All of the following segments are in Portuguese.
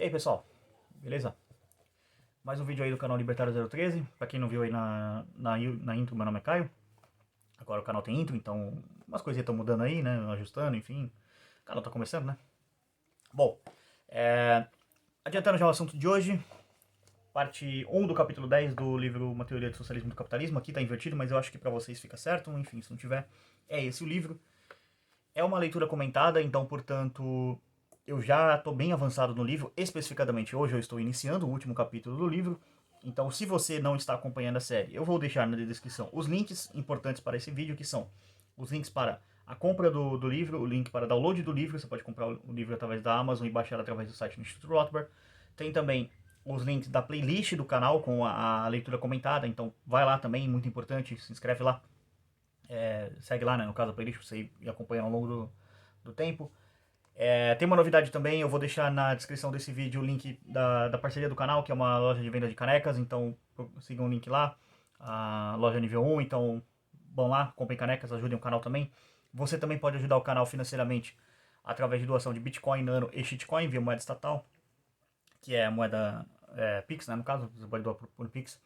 aí, pessoal, beleza? Mais um vídeo aí do canal Libertário 013. Pra quem não viu aí na intro, meu nome é Caio. Agora o canal tem intro, então umas coisinhas estão mudando aí, né? Ajustando, enfim. O canal tá começando, né? Bom, adiantando já o assunto de hoje, parte 1 do capítulo 10 do livro Uma Teoria do Socialismo e do Capitalismo. Aqui tá invertido, mas eu acho que pra vocês fica certo. Enfim, se não tiver, é esse o livro. É uma leitura comentada, então, portanto, eu já estou bem avançado no livro. Especificadamente hoje eu estou iniciando o último capítulo do livro. Então, se você não está acompanhando a série, eu vou deixar na descrição os links importantes para esse vídeo, que são os links para a compra do livro, o link para download do livro. Você pode comprar o livro através da Amazon e baixar através do site do Instituto Rothbard. Tem também os links da playlist do canal com a leitura comentada, então vai lá também, muito importante, se inscreve lá. Segue lá, né, no caso a playlist, pra você ir acompanhando ao longo do tempo. Tem uma novidade também, eu vou deixar na descrição desse vídeo o link da parceria do canal, que é uma loja de venda de canecas, então sigam o link lá, a loja nível 1, então vão lá, comprem canecas, ajudem o canal também. Você também pode ajudar o canal financeiramente através de doação de Bitcoin, Nano e Shitcoin via moeda estatal, que é a moeda Pix, né, no caso, você pode doar por Pix,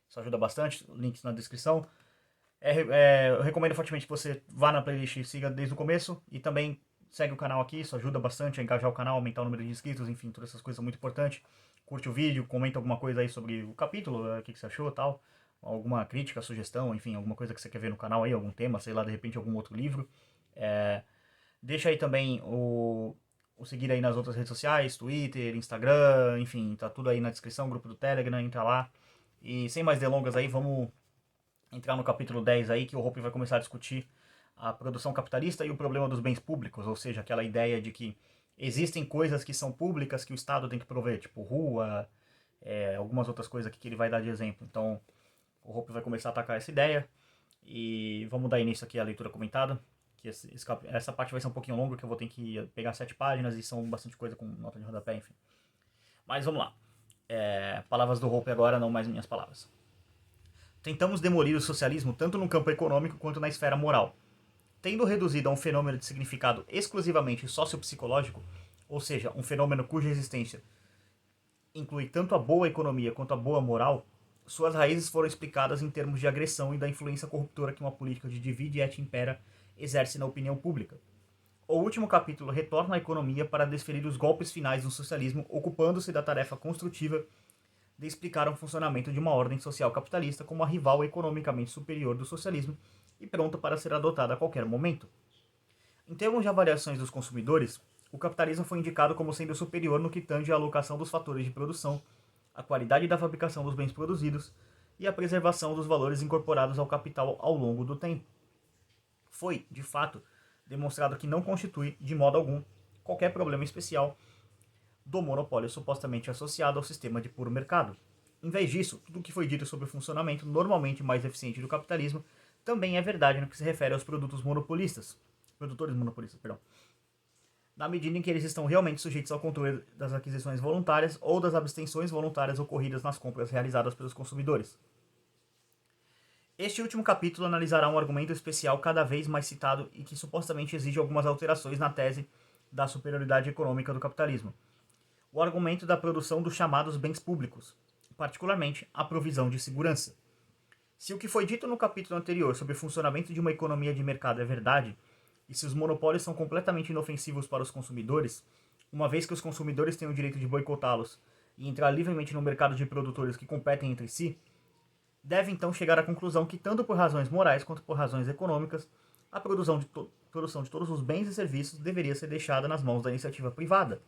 isso ajuda bastante, links na descrição. Eu recomendo fortemente que você vá na playlist e siga desde o começo. E também segue o canal aqui, isso ajuda bastante a engajar o canal, aumentar o número de inscritos, enfim, todas essas coisas são muito importantes. Curte o vídeo, comenta alguma coisa aí sobre o capítulo, o que você achou e tal. Alguma crítica, sugestão, enfim, alguma coisa que você quer ver no canal aí, algum tema, sei lá, de repente algum outro livro. Deixa aí também o seguir aí nas outras redes sociais, Twitter, Instagram, enfim, tá tudo aí na descrição, grupo do Telegram, entra lá. E sem mais delongas aí, vamos entrar no capítulo 10 aí, que o Hoppe vai começar a discutir a produção capitalista e o problema dos bens públicos, ou seja, aquela ideia de que existem coisas que são públicas que o Estado tem que prover, tipo rua, algumas outras coisas aqui que ele vai dar de exemplo. Então, o Hoppe vai começar a atacar essa ideia e vamos dar início aqui à leitura comentada, que essa parte vai ser um pouquinho longa, que eu vou ter que pegar 7 páginas e são bastante coisa com nota de rodapé, enfim. Mas vamos lá. Palavras do Hoppe agora, não mais minhas palavras. Tentamos demolir o socialismo tanto no campo econômico quanto na esfera moral. Tendo reduzido a um fenômeno de significado exclusivamente sociopsicológico, ou seja, um fenômeno cuja existência inclui tanto a boa economia quanto a boa moral, suas raízes foram explicadas em termos de agressão e da influência corruptora que uma política de divide et impera exerce na opinião pública. O último capítulo retorna à economia para desferir os golpes finais do socialismo, ocupando-se da tarefa construtiva de explicar o funcionamento de uma ordem social capitalista como a rival economicamente superior do socialismo e pronta para ser adotada a qualquer momento. Em termos de avaliações dos consumidores, o capitalismo foi indicado como sendo superior no que tange à alocação dos fatores de produção, a qualidade da fabricação dos bens produzidos e a preservação dos valores incorporados ao capital ao longo do tempo. Foi, de fato, demonstrado que não constitui, de modo algum, qualquer problema especial do monopólio supostamente associado ao sistema de puro mercado. Em vez disso, tudo o que foi dito sobre o funcionamento normalmente mais eficiente do capitalismo também é verdade no que se refere aos produtores monopolistas, na medida em que eles estão realmente sujeitos ao controle das aquisições voluntárias ou das abstenções voluntárias ocorridas nas compras realizadas pelos consumidores. Este último capítulo analisará um argumento especial cada vez mais citado e que supostamente exige algumas alterações na tese da superioridade econômica do capitalismo. O argumento da produção dos chamados bens públicos, particularmente a provisão de segurança. Se o que foi dito no capítulo anterior sobre o funcionamento de uma economia de mercado é verdade, e se os monopólios são completamente inofensivos para os consumidores, uma vez que os consumidores têm o direito de boicotá-los e entrar livremente no mercado de produtores que competem entre si, deve então chegar à conclusão que, tanto por razões morais quanto por razões econômicas, a produção de todos os bens e serviços deveria ser deixada nas mãos da iniciativa privada.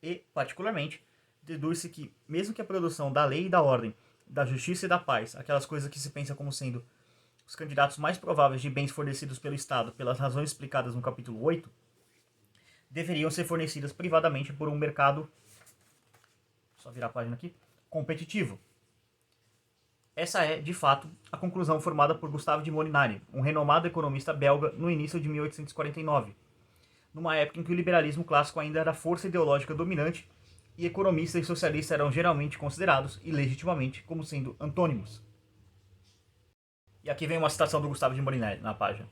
E, particularmente, deduz-se que, mesmo que a produção da lei e da ordem, da justiça e da paz, aquelas coisas que se pensa como sendo os candidatos mais prováveis de bens fornecidos pelo Estado pelas razões explicadas no capítulo 8, deveriam ser fornecidas privadamente por um mercado, só virar a página aqui, competitivo. Essa é, de fato, a conclusão formada por Gustave de Molinari, um renomado economista belga no início de 1849, numa época em que o liberalismo clássico ainda era a força ideológica dominante e economistas e socialistas eram geralmente considerados, e legitimamente, como sendo antônimos. E aqui vem uma citação do Gustavo de Molinari na página.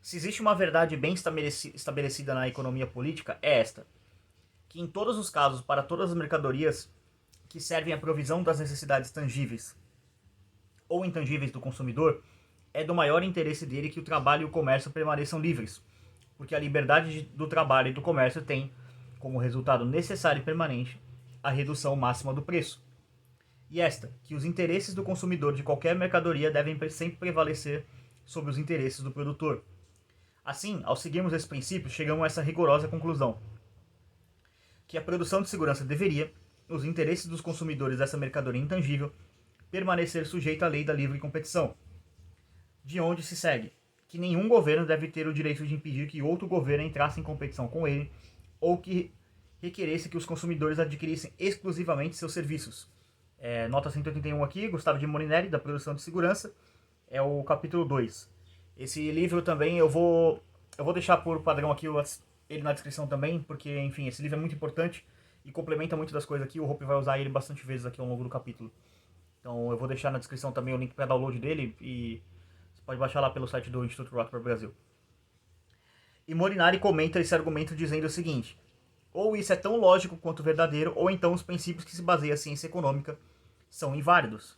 Se existe uma verdade bem estabelecida na economia política, é esta. que em todos os casos, para todas as mercadorias que servem à provisão das necessidades tangíveis ou intangíveis do consumidor, é do maior interesse dele que o trabalho e o comércio permaneçam livres, porque a liberdade do trabalho e do comércio tem, como resultado necessário e permanente, a redução máxima do preço. E esta, que os interesses do consumidor de qualquer mercadoria devem sempre prevalecer sobre os interesses do produtor. Assim, ao seguirmos esse princípio, chegamos a essa rigorosa conclusão, que a produção de segurança deveria, os interesses dos consumidores dessa mercadoria intangível, permanecer sujeito à lei da livre competição, de onde se segue que nenhum governo deve ter o direito de impedir que outro governo entrasse em competição com ele ou que requeresse que os consumidores adquirissem exclusivamente seus serviços. Nota 181 aqui, Gustavo de Molinari, da Produção de Segurança, é o capítulo 2. Esse livro também eu vou deixar por padrão aqui ele na descrição também, porque, enfim, esse livro é muito importante e complementa muito das coisas aqui. O Hope vai usar ele bastante vezes aqui ao longo do capítulo. Então eu vou deixar na descrição também o link para download dele e você pode baixar lá pelo site do Instituto Rothbard Brasil. E Molinari comenta esse argumento dizendo o seguinte: ou isso é tão lógico quanto verdadeiro, ou então os princípios que se baseia a ciência econômica são inválidos.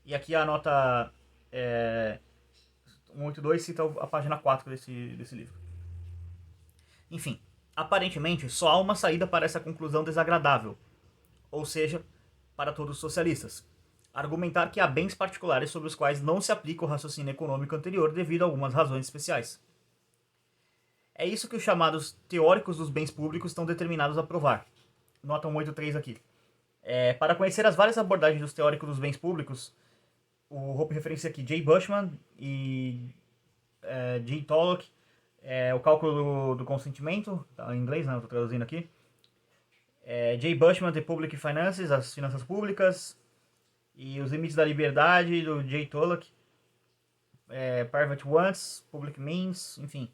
E aqui a nota 182 cita a página 4 desse livro. Enfim, aparentemente só há uma saída para essa conclusão desagradável, ou seja, para todos os socialistas: argumentar que há bens particulares sobre os quais não se aplica o raciocínio econômico anterior devido a algumas razões especiais. É isso que os chamados teóricos dos bens públicos estão determinados a provar. Nota 183 aqui. Para conhecer as várias abordagens dos teóricos dos bens públicos, o Hope referencia aqui J. Bushman e J. Tollock, o cálculo do consentimento, tá, em inglês, né, eu estou traduzindo aqui. J. Bushman, The Public Finances, as finanças públicas, e os limites da liberdade, do J. Tollock, Private Wants, Public Means, enfim.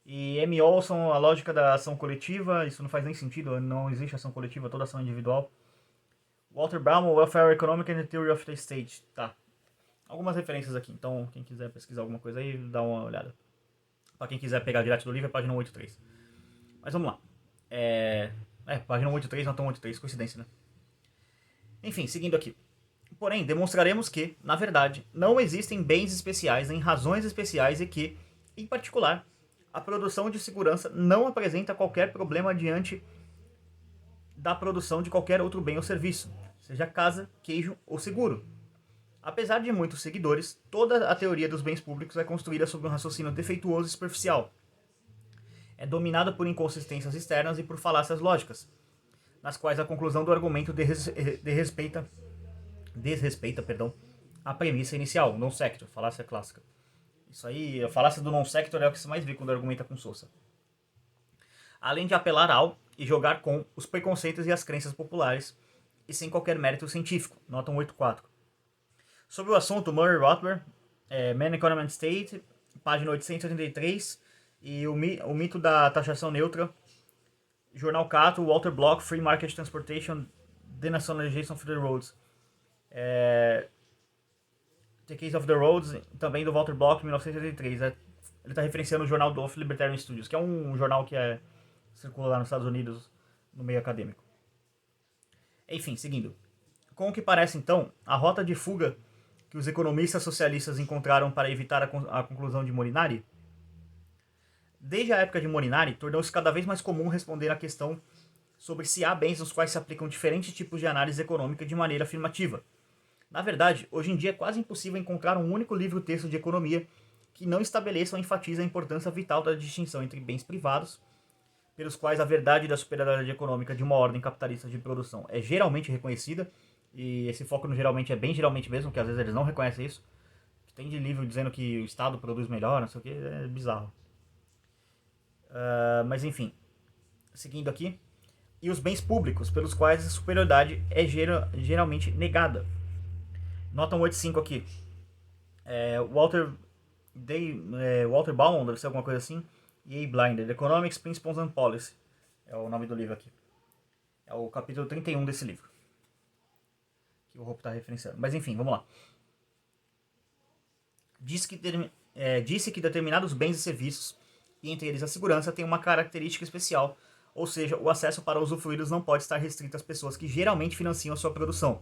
E M. Olson, a lógica da ação coletiva, isso não faz nem sentido, não existe ação coletiva, toda ação individual. Walter Baum, Welfare Economic and the Theory of the State. Tá. Algumas referências aqui, então quem quiser pesquisar alguma coisa aí, dá uma olhada. Para quem quiser pegar direto do livro, é página 183. Mas vamos lá. Página 183, nota 183, coincidência, né? Enfim, seguindo aqui. Porém, demonstraremos que, na verdade, não existem bens especiais nem razões especiais e que, em particular, a produção de segurança não apresenta qualquer problema diante da produção de qualquer outro bem ou serviço, seja casa, queijo ou seguro. Apesar de muitos seguidores, toda a teoria dos bens públicos é construída sobre um raciocínio defeituoso e superficial. É dominada por inconsistências externas e por falácias lógicas, nas quais a conclusão do argumento desrespeita a premissa inicial, non sector, falácia clássica. Isso aí, a falácia do non sector é o que você mais vê quando argumenta com Sousa. Além de apelar ao e jogar com os preconceitos e as crenças populares, e sem qualquer mérito científico, nota 184. Sobre o assunto, Murray Rothbard, Man, Economy and State, página 883, e o mito da taxação neutra, Jornal Cato, Walter Block, Free Market Transportation, Denationalization of the Roads. The Case of the Roads, também do Walter Block, 1983. Ele está referenciando o jornal do Libertarian Studies, que é um jornal que circula lá nos Estados Unidos, no meio acadêmico. Enfim, seguindo. Com o que parece, então, a rota de fuga que os economistas socialistas encontraram para evitar a conclusão de Molinari, desde a época de Molinari, tornou-se cada vez mais comum responder à questão sobre se há bens nos quais se aplicam diferentes tipos de análise econômica de maneira afirmativa. Na verdade, hoje em dia é quase impossível encontrar um único livro-texto de economia que não estabeleça ou enfatize a importância vital da distinção entre bens privados, pelos quais a verdade da superioridade econômica de uma ordem capitalista de produção é geralmente reconhecida, e esse foco no geralmente é bem geralmente mesmo, que às vezes eles não reconhecem isso. Tem de livro dizendo que o Estado produz melhor, não sei o que, é bizarro. Mas enfim, seguindo aqui. E os bens públicos, pelos quais a superioridade é geralmente negada. Nota 185 aqui. Walter Baum, deve ser alguma coisa assim. E A. Blinder, Economics, Principles and Policy. É o nome do livro aqui. É o capítulo 31 desse livro, que o Hope está referenciando. Mas enfim, vamos lá. Disse que determinados bens e serviços, e entre eles a segurança, têm uma característica especial, ou seja, o acesso para usufruí-los não pode estar restrito às pessoas que geralmente financiam a sua produção.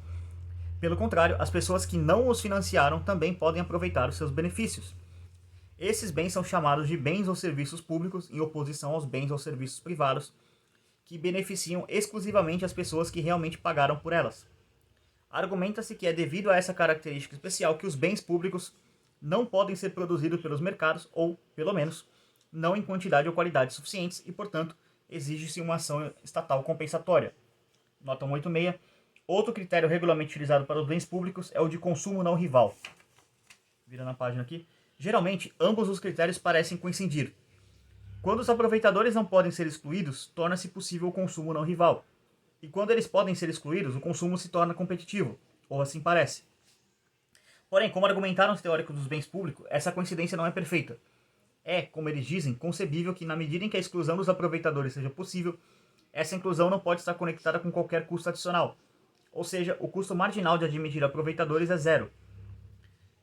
Pelo contrário, as pessoas que não os financiaram também podem aproveitar os seus benefícios. Esses bens são chamados de bens ou serviços públicos, em oposição aos bens ou serviços privados, que beneficiam exclusivamente as pessoas que realmente pagaram por elas. Argumenta-se que é devido a essa característica especial que os bens públicos não podem ser produzidos pelos mercados, ou, pelo menos, não em quantidade ou qualidade suficientes, e, portanto, exige-se uma ação estatal compensatória. Nota 186. Outro critério regularmente utilizado para os bens públicos é o de consumo não rival. Vira na página aqui. Geralmente, ambos os critérios parecem coincidir. Quando os aproveitadores não podem ser excluídos, torna-se possível o consumo não rival. E quando eles podem ser excluídos, o consumo se torna competitivo, ou assim parece. Porém, como argumentaram os teóricos dos bens públicos, essa coincidência não é perfeita. É, como eles dizem, concebível que na medida em que a exclusão dos aproveitadores seja possível, essa inclusão não pode estar conectada com qualquer custo adicional. Ou seja, o custo marginal de admitir aproveitadores é zero.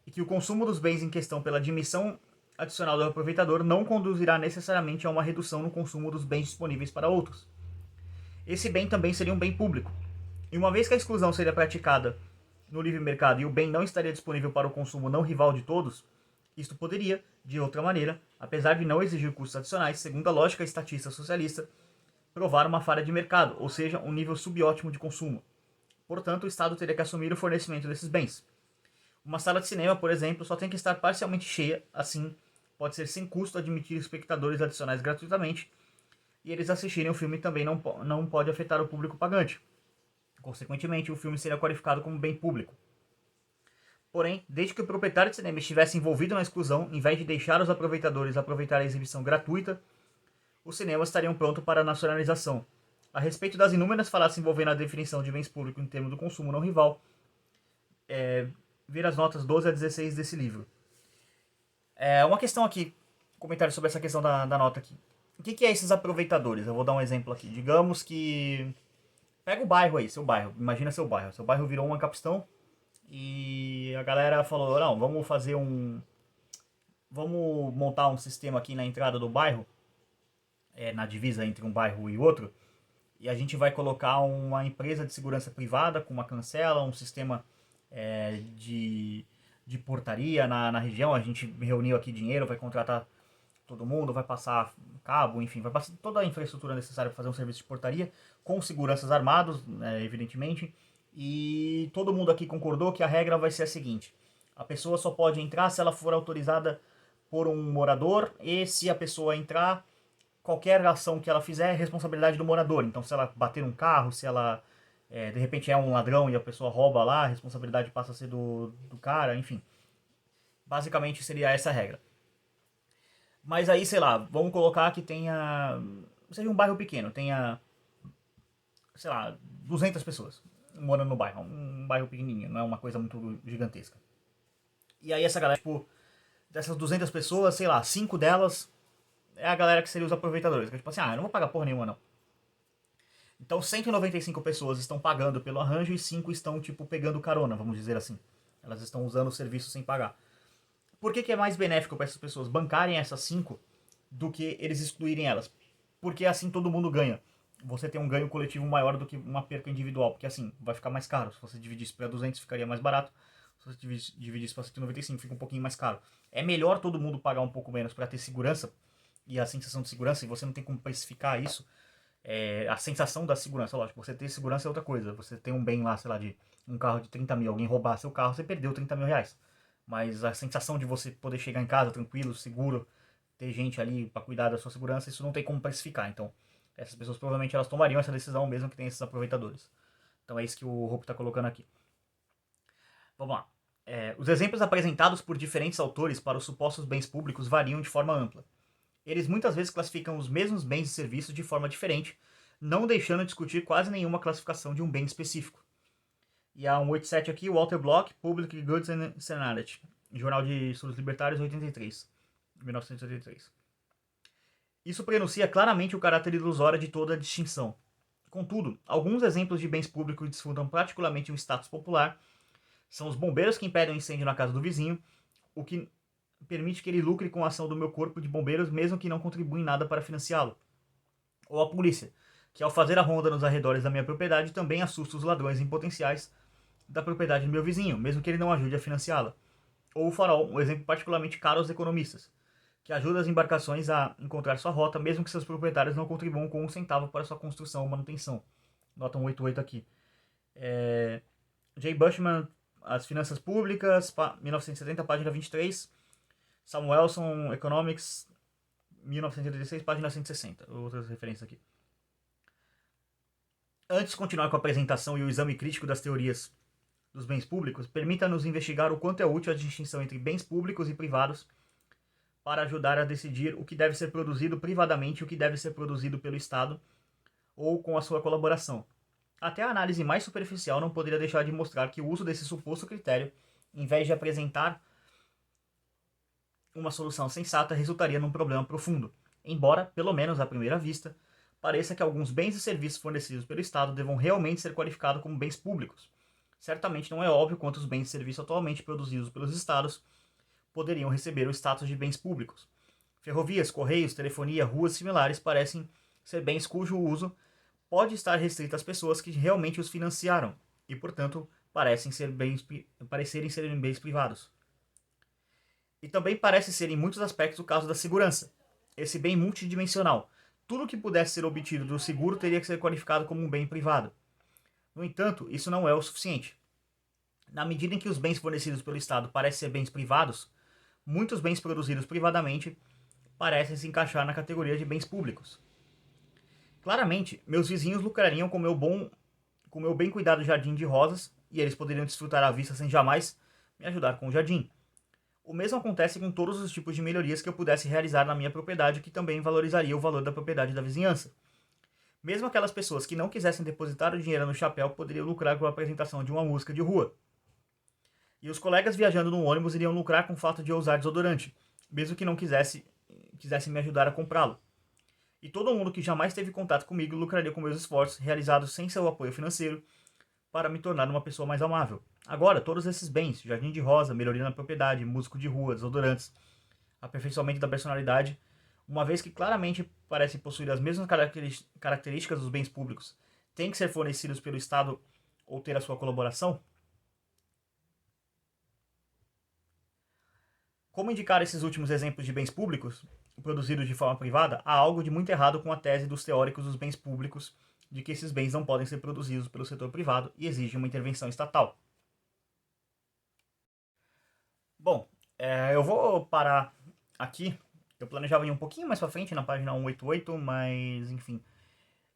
E que o consumo dos bens em questão pela admissão adicional do aproveitador não conduzirá necessariamente a uma redução no consumo dos bens disponíveis para outros. Esse bem também seria um bem público. E uma vez que a exclusão seria praticada no livre mercado e o bem não estaria disponível para o consumo não rival de todos, isto poderia, de outra maneira, apesar de não exigir custos adicionais, segundo a lógica estatista socialista, provar uma falha de mercado, ou seja, um nível subótimo de consumo. Portanto, o Estado teria que assumir o fornecimento desses bens. Uma sala de cinema, por exemplo, só tem que estar parcialmente cheia, assim, pode ser sem custo admitir espectadores adicionais gratuitamente, e eles assistirem o filme também não pode afetar o público pagante. Consequentemente, o filme seria qualificado como bem público. Porém, desde que o proprietário de cinema estivesse envolvido na exclusão, em vez de deixar os aproveitadores aproveitar a exibição gratuita, os cinemas estariam prontos para a nacionalização. A respeito das inúmeras falácias envolvendo a definição de bens públicos em termos do consumo não rival, ver as notas 12 a 16 desse livro. Uma questão aqui, comentário sobre essa questão da nota aqui. O que é esses aproveitadores? Eu vou dar um exemplo aqui. Digamos que... Pega o bairro aí, seu bairro. Imagina seu bairro. Seu bairro virou uma capistão e a galera falou, não, vamos montar um sistema aqui na entrada do bairro, na divisa entre um bairro e outro, e a gente vai colocar uma empresa de segurança privada com uma cancela, um sistema de portaria na região. A gente reuniu aqui dinheiro, vai contratar todo mundo, vai passar cabo, enfim, vai passar toda a infraestrutura necessária para fazer um serviço de portaria, com seguranças armados, evidentemente, e todo mundo aqui concordou que a regra vai ser a seguinte: a pessoa só pode entrar se ela for autorizada por um morador, e se a pessoa entrar, qualquer ação que ela fizer é responsabilidade do morador. Então, se ela bater um carro, se ela de repente é um ladrão e a pessoa rouba lá, a responsabilidade passa a ser do cara, enfim. Basicamente seria essa a regra. Mas aí, sei lá, vamos colocar que seja um bairro pequeno, tenha, sei lá, 200 pessoas morando no bairro. Um bairro pequenininho, não é uma coisa muito gigantesca. E aí essa galera, tipo, dessas 200 pessoas, sei lá, 5 delas é a galera que seria os aproveitadores. Que é tipo assim, eu não vou pagar porra nenhuma, não. Então 195 pessoas estão pagando pelo arranjo e 5 estão, tipo, pegando carona, vamos dizer assim. Elas estão usando o serviço sem pagar. Por que é mais benéfico para essas pessoas bancarem essas 5 do que eles excluírem elas? Porque assim todo mundo ganha. Você tem um ganho coletivo maior do que uma perca individual, porque assim vai ficar mais caro. Se você dividisse para 200 ficaria mais barato. Se você dividisse para 195 fica um pouquinho mais caro. É melhor todo mundo pagar um pouco menos para ter segurança e a sensação de segurança, e você não tem como precificar isso. A sensação da segurança, lógico, você ter segurança é outra coisa. Você tem um bem lá, sei lá, de um carro de 30 mil, alguém roubar seu carro, você perdeu 30 mil reais. Mas a sensação de você poder chegar em casa tranquilo, seguro, ter gente ali para cuidar da sua segurança, isso não tem como precificar. Então, essas pessoas provavelmente elas tomariam essa decisão mesmo que tem esses aproveitadores. Então é isso que o Hope está colocando aqui. Vamos lá. Os exemplos apresentados por diferentes autores para os supostos bens públicos variam de forma ampla. Eles muitas vezes classificam os mesmos bens e serviços de forma diferente, não deixando de discutir quase nenhuma classificação de um bem específico. E há um 87 aqui, Walter Block, Public Goods and Senality, Jornal de Estudos Libertários, 1983. Isso prenuncia claramente o caráter ilusório de toda a distinção. Contudo, alguns exemplos de bens públicos desfrutam particularmente um status popular são os bombeiros que impedem o incêndio na casa do vizinho, o que permite que ele lucre com a ação do meu corpo de bombeiros, mesmo que não contribua em nada para financiá-lo. Ou a polícia, que ao fazer a ronda nos arredores da minha propriedade também assusta os ladrões em potenciais da propriedade do meu vizinho, mesmo que ele não ajude a financiá-la. Ou o farol, um exemplo particularmente caro aos economistas, que ajuda as embarcações a encontrar sua rota, mesmo que seus proprietários não contribuam com um centavo para sua construção ou manutenção. Nota 188 aqui. Jay Bushman, As Finanças Públicas, 1970, página 23. Samuelson, Economics, 1986, página 160. Outras referências aqui. Antes de continuar com a apresentação e o exame crítico das teorias dos bens públicos, permita-nos investigar o quanto é útil a distinção entre bens públicos e privados para ajudar a decidir o que deve ser produzido privadamente e o que deve ser produzido pelo Estado ou com a sua colaboração. Até a análise mais superficial não poderia deixar de mostrar que o uso desse suposto critério, em vez de apresentar uma solução sensata, resultaria num problema profundo, embora, pelo menos à primeira vista, pareça que alguns bens e serviços fornecidos pelo Estado devam realmente ser qualificados como bens públicos. Certamente não é óbvio quantos bens e serviços atualmente produzidos pelos Estados poderiam receber o status de bens públicos. Ferrovias, correios, telefonia, ruas similares parecem ser bens cujo uso pode estar restrito às pessoas que realmente os financiaram e, portanto, parecerem ser bens privados. E também parece ser em muitos aspectos o caso da segurança, esse bem multidimensional. Tudo que pudesse ser obtido do seguro teria que ser qualificado como um bem privado. No entanto, isso não é o suficiente. Na medida em que os bens fornecidos pelo Estado parecem ser bens privados, muitos bens produzidos privadamente parecem se encaixar na categoria de bens públicos. Claramente, meus vizinhos lucrariam com o meu bem cuidado jardim de rosas, e eles poderiam desfrutar à vista sem jamais me ajudar com o jardim. O mesmo acontece com todos os tipos de melhorias que eu pudesse realizar na minha propriedade, que também valorizaria o valor da propriedade da vizinhança. Mesmo aquelas pessoas que não quisessem depositar o dinheiro no chapéu poderiam lucrar com a apresentação de uma música de rua. E os colegas viajando no ônibus iriam lucrar com o fato de eu usar desodorante, mesmo que não quisessem me ajudar a comprá-lo. E todo mundo que jamais teve contato comigo lucraria com meus esforços realizados sem seu apoio financeiro para me tornar uma pessoa mais amável. Agora, todos esses bens, jardim de rosa, melhoria na propriedade, músico de rua, desodorantes, aperfeiçoamento da personalidade, uma vez que claramente parecem possuir as mesmas características dos bens públicos, têm que ser fornecidos pelo Estado ou ter a sua colaboração? Como indicar esses últimos exemplos de bens públicos, produzidos de forma privada, há algo de muito errado com a tese dos teóricos dos bens públicos de que esses bens não podem ser produzidos pelo setor privado e exigem uma intervenção estatal. Bom, eu vou parar aqui. Eu planejava ir um pouquinho mais pra frente na página 188, mas enfim.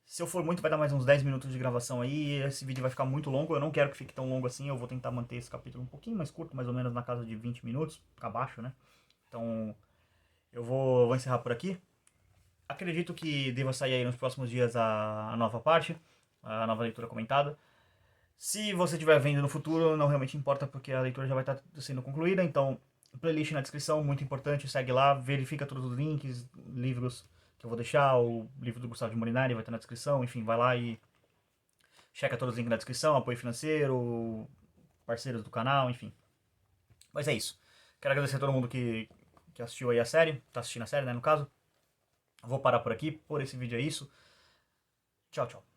Se eu for muito, vai dar mais uns 10 minutos de gravação aí. Esse vídeo vai ficar muito longo. Eu não quero que fique tão longo assim. Eu vou tentar manter esse capítulo um pouquinho mais curto, mais ou menos na casa de 20 minutos, abaixo, né? Então, eu vou encerrar por aqui. Acredito que deva sair aí nos próximos dias a nova parte, a nova leitura comentada. Se você estiver vendo no futuro, não realmente importa, porque a leitura já vai estar sendo concluída. Então, playlist na descrição, muito importante. Segue lá, verifica todos os links, livros que eu vou deixar. O livro do Gustavo de Molinari vai estar na descrição. Enfim, vai lá e checa todos os links na descrição. Apoio financeiro, parceiros do canal, enfim. Mas é isso. Quero agradecer a todo mundo que assistiu aí a série. Tá assistindo a série, né, no caso. Vou parar por aqui. Por esse vídeo é isso. Tchau, tchau.